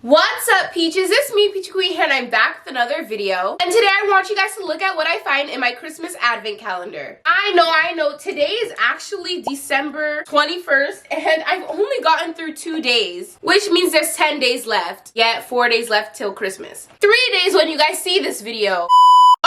What's up, Peaches? It's me, Peachy Queen here, and I'm back with another video. And today I want you guys to look at what I find in my Christmas advent calendar. I know, today is actually December 21st, and I've only gotten through 2 days, which means there's 10 days left. Yeah, 4 days left till Christmas. 3 days when you guys see this video.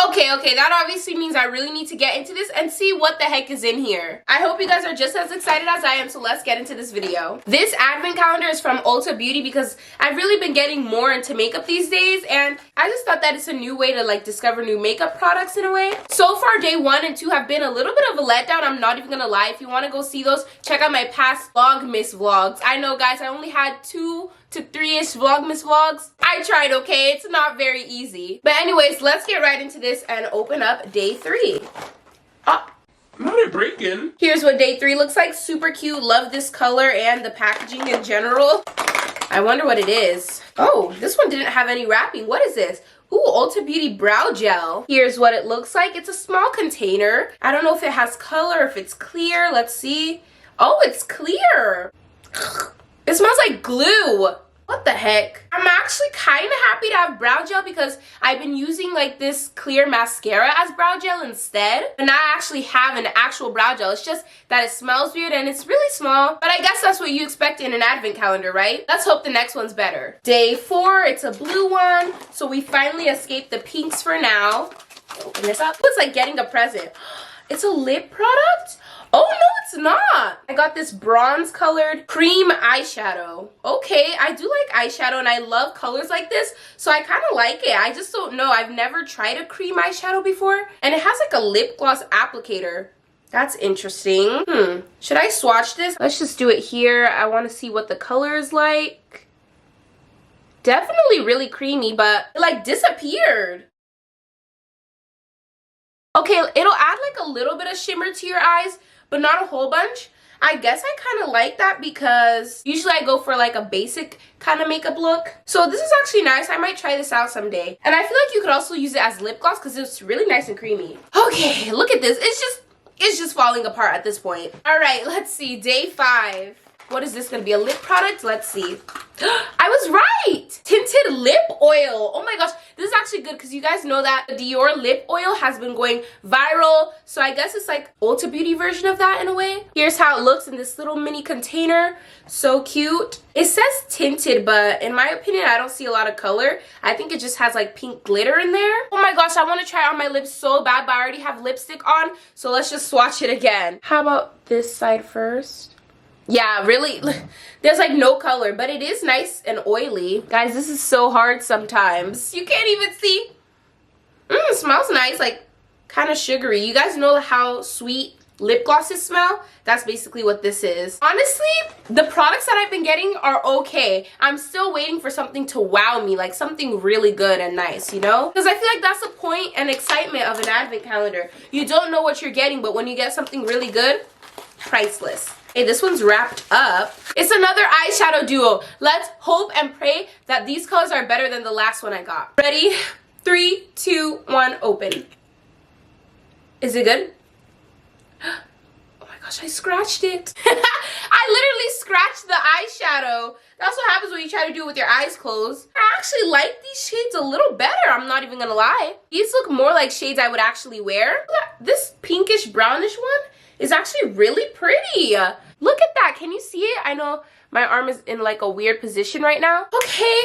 Okay, that obviously means I really need to get into this and see what the heck is in here. I hope you guys are just as excited as I am, so let's get into this video. This advent calendar is from Ulta Beauty because I've really been getting more into makeup these days, and I just thought that it's a new way to like discover new makeup products in a way. So far, day 1 and 2 have been a little bit of a letdown. I'm not even gonna lie. If you want to go see those, check out my past Vlogmas vlogs. I know, guys, I only had 2 to 3-ish Vlogmas vlogs. I tried, okay? It's not very easy. But anyways, let's get right into this and open up day 3. Not a break-in. Here's what day 3 looks like. Super cute. Love this color and the packaging in general. I wonder what it is. Oh, this one didn't have any wrapping. What is this? Ooh, Ulta Beauty Brow Gel. Here's what it looks like. It's a small container. I don't know if it has color, if it's clear. Let's see. Oh, it's clear. It smells like glue. What the heck? I'm actually kind of happy to have brow gel because I've been using like this clear mascara as brow gel instead. And I actually have an actual brow gel. It's just that it smells weird and it's really small. But I guess that's what you expect in an advent calendar, right? Let's hope the next one's better. Day 4, it's a blue one. So we finally escaped the pinks for now. Open this up. It's like getting a present. It's a lip product? Oh, no, it's not. I got this bronze colored cream eyeshadow. Okay, I do like eyeshadow and I love colors like this, so I kind of like it. I just don't know. I've never tried a cream eyeshadow before, and it has like a lip gloss applicator. That's interesting. Should I swatch this? Let's just do it here. I want to see what the color is like. Definitely really creamy, but it like disappeared. Okay, it'll add like a little bit of shimmer to your eyes, but not a whole bunch. I guess I kind of like that because usually I go for like a basic kind of makeup look. So this is actually nice. I might try this out someday. And I feel like you could also use it as lip gloss because it's really nice and creamy. Okay, look at this. It's just falling apart at this point. All right, let's see. Day 5. What is this going to be? A lip product? Let's see. I was right! Tinted lip oil. Oh my gosh. This is actually good because you guys know that the Dior lip oil has been going viral. So I guess it's like Ulta Beauty version of that in a way. Here's how it looks in this little mini container. So cute. It says tinted, but in my opinion, I don't see a lot of color. I think it just has like pink glitter in there. Oh my gosh, I want to try it on my lips so bad, but I already have lipstick on. So let's just swatch it again. How about this side first? Yeah, really, there's like no color, but it is nice and oily. Guys, this is so hard sometimes. You can't even see. It smells nice, like kind of sugary. You guys know how sweet lip glosses smell? That's basically what this is. Honestly, the products that I've been getting are okay. I'm still waiting for something to wow me, like something really good and nice, you know? Because I feel like that's the point and excitement of an advent calendar. You don't know what you're getting, but when you get something really good, priceless. Hey, this one's wrapped up. It's another eyeshadow duo. Let's hope and pray that these colors are better than the last one I got. Ready? 3, 2, 1, open. Is it good? Oh my gosh, I scratched it. I literally scratched the eyeshadow. That's what happens when you try to do it with your eyes closed. I actually like these shades a little better, I'm not even gonna lie. These look more like shades I would actually wear. This pinkish brownish one is actually really pretty. Look at that. Can you see it? I know my arm is in like a weird position right now. Okay,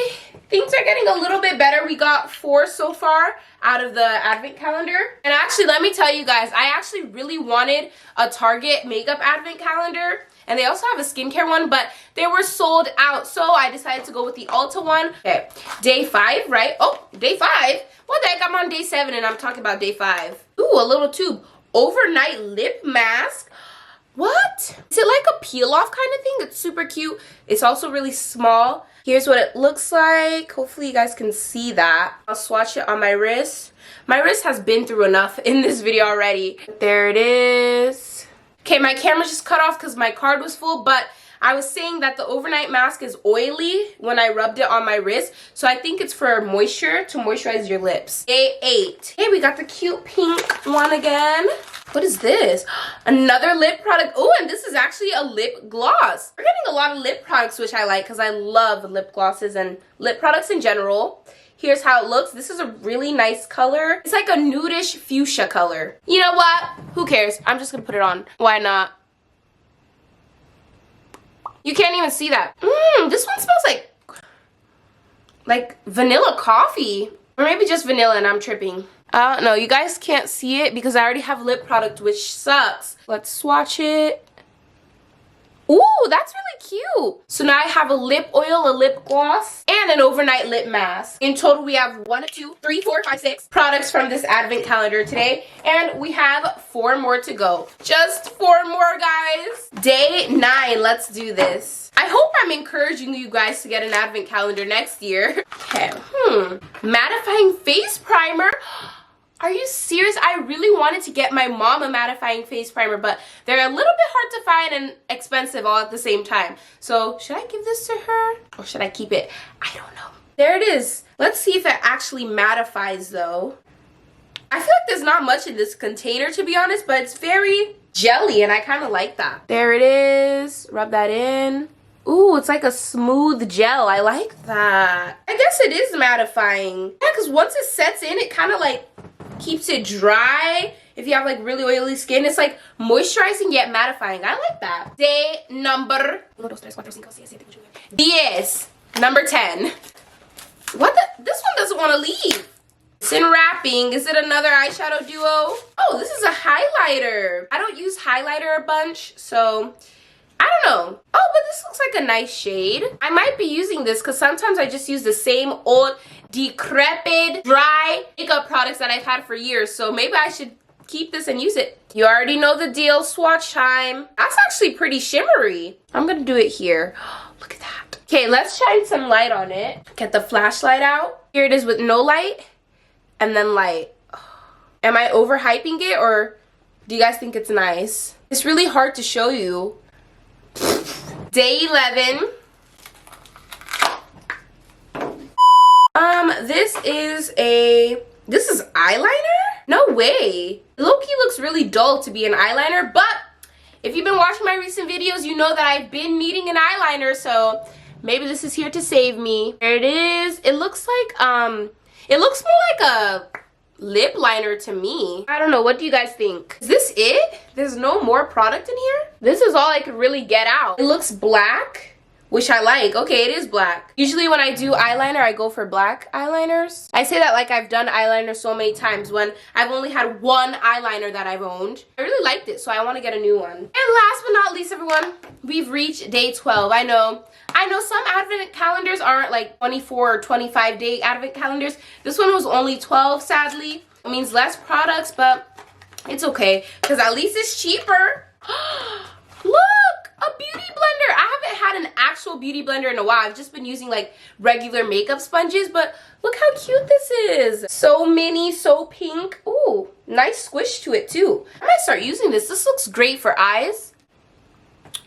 things are getting a little bit better. We got 4 so far out of the advent calendar. And actually, let me tell you guys, I actually really wanted a Target makeup advent calendar. And they also have a skincare one, but they were sold out. So I decided to go with the Ulta one. Okay, day 5, right? Oh, day 5? What the heck? I'm on day 7 and I'm talking about day 5. Ooh, a little tube. Overnight lip mask. What? Is it like a peel off kind of thing? It's super cute. It's also really small. Here's what it looks like. Hopefully you guys can see that. I'll swatch it on my wrist. My wrist has been through enough in this video already. There it is. Okay, my camera just cut off because my card was full, but I was saying that the overnight mask is oily when I rubbed it on my wrist. So I think it's for moisture, to moisturize your lips. Day 8. Hey, we got the cute pink one again. What is this? Another lip product. Oh, and this is actually a lip gloss. We're getting a lot of lip products, which I like because I love lip glosses and lip products in general. Here's how it looks. This is a really nice color. It's like a nudish fuchsia color. You know what? Who cares? I'm just gonna put it on. Why not? You can't even see that. This one smells like vanilla coffee. Or maybe just vanilla and I'm tripping. No, you guys can't see it because I already have lip product, which sucks. Let's swatch it. Ooh, that's really cute. So now I have a lip oil, a lip gloss, and an overnight lip mask. In total, we have 1, 2, 3, 4, 5, 6 products from this advent calendar today. And we have 4 more to go. Just 4 more, guys. Day 9, let's do this. I hope I'm encouraging you guys to get an advent calendar next year. Okay, mattifying face primer. Are you serious? I really wanted to get my mom a mattifying face primer, but they're a little bit hard to find and expensive all at the same time. So should I give this to her or should I keep it? I don't know. There it is. Let's see if it actually mattifies though. I feel like there's not much in this container, to be honest, but it's very jelly and I kind of like that. There it is. Rub that in. Ooh, it's like a smooth gel. I like that. I guess it is mattifying. Yeah, because once it sets in, it kind of like keeps it dry. If you have like really oily skin, it's like moisturizing yet mattifying. I like that. Day number 10. Number 10. What the? This one doesn't want to leave. It's in wrapping. Is it another eyeshadow duo? Oh, this is a highlighter. I don't use highlighter a bunch, so I don't know. Oh, but this looks like a nice shade. I might be using this because sometimes I just use the same old decrepit dry makeup products that I've had for years. So maybe I should keep this and use it. You already know the deal. Swatch time. That's actually pretty shimmery. I'm going to do it here. Look at that. Okay, let's shine some light on it. Get the flashlight out. Here it is with no light and then light. Am I overhyping it or do you guys think it's nice? It's really hard to show you. Day 11. This is eyeliner? No way. Low-key looks really dull to be an eyeliner, but if you've been watching my recent videos, you know that I've been needing an eyeliner, so maybe this is here to save me. There it is. It looks like, it looks more like a lip liner to me. I don't know. What do you guys think? Is this it? There's no more product in here? This is all I could really get out. It looks black, which I like. Okay, it is black. Usually when I do eyeliner, I go for black eyeliners. I say that like I've done eyeliner so many times when I've only had one eyeliner that I've owned. I really liked it, so I want to get a new one. And last but not least, everyone, we've reached day 12. I know some advent calendars aren't like 24 or 25 day advent calendars. This one was only 12, sadly. It means less products, but it's okay because at least it's cheaper. Look, a beauty blender. I haven't had an actual beauty blender in a while. I've just been using like regular makeup sponges, but look how cute this is. So mini, so pink. Ooh, nice squish to it too. I might start using this. This looks great for eyes.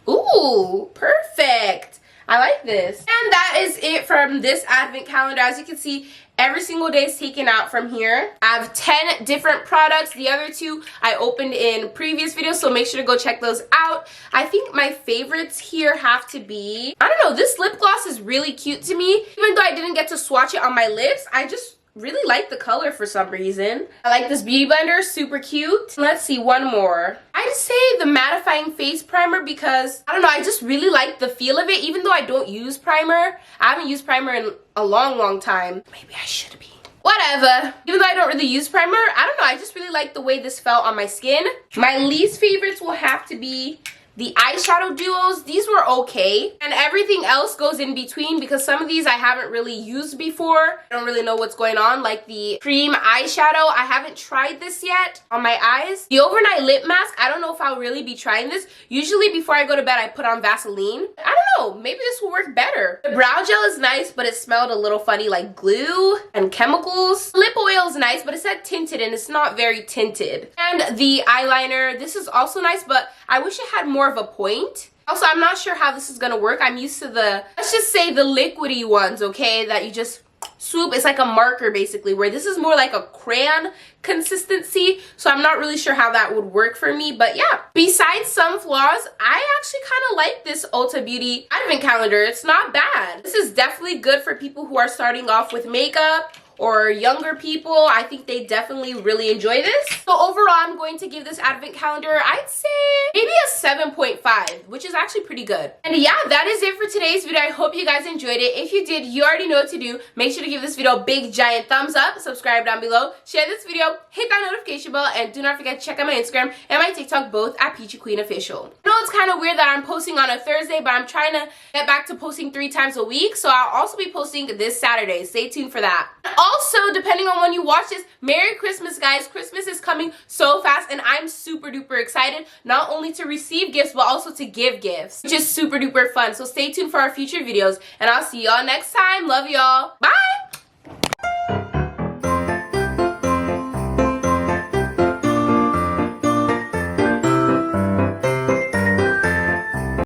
Ooh, perfect. I like this. And that is it from this advent calendar. As you can see, every single day is taken out from here. I have 10 different products. The other 2 I opened in previous videos, so make sure to go check those out. I think my favorites here have to be, I don't know, this lip gloss is really cute to me. Even though I didn't get to swatch it on my lips, I just really like the color for some reason. I like this beauty blender, super cute. Let's see, one more. I'd say the mattifying face primer because, I don't know, I just really like the feel of it even though I don't use primer. I haven't used primer in a long time. Maybe I should be. Whatever. Even though I don't really use primer, I don't know, I just really like the way this felt on my skin. My least favorites will have to be the eyeshadow duos. These were okay. And everything else goes in between because some of these I haven't really used before. I don't really know what's going on. Like the cream eyeshadow, I haven't tried this yet on my eyes. The overnight lip mask, I don't know if I'll really be trying this. Usually before I go to bed, I put on Vaseline. I don't know, maybe this will work better. The brow gel is nice, but it smelled a little funny like glue and chemicals. Lip oil is nice, but it said tinted and it's not very tinted. And the eyeliner, this is also nice, but I wish it had more of a point. Also, I'm not sure how this is gonna work. I'm used to the, let's just say the liquidy ones, okay, that you just swoop. It's like a marker basically, where this is more like a crayon consistency, so I'm not really sure how that would work for me. But yeah, besides some flaws, I actually kind of like this Ulta Beauty advent calendar. It's not bad. This is definitely good for people who are starting off with makeup or younger people. I think they definitely really enjoy this. So overall, I'm going to give this advent calendar, I'd say maybe a 7.5, which is actually pretty good. And yeah, that is it for today's video. I hope you guys enjoyed it. If you did, you already know what to do. Make sure to give this video a big giant thumbs up, subscribe down below, share this video, hit that notification bell, and do not forget to check out my Instagram and my TikTok, both at Peachy Queen Official. I know it's kind of weird that I'm posting on a Thursday, but I'm trying to get back to posting 3 times a week, so I'll also be posting this Saturday. Stay tuned for that. Also, depending on when you watch this, Merry Christmas, guys. Christmas is coming so fast, and I'm super duper excited, not only to receive gifts, but also to give gifts, which is super duper fun. So stay tuned for our future videos, and I'll see y'all next time. Love y'all. Bye!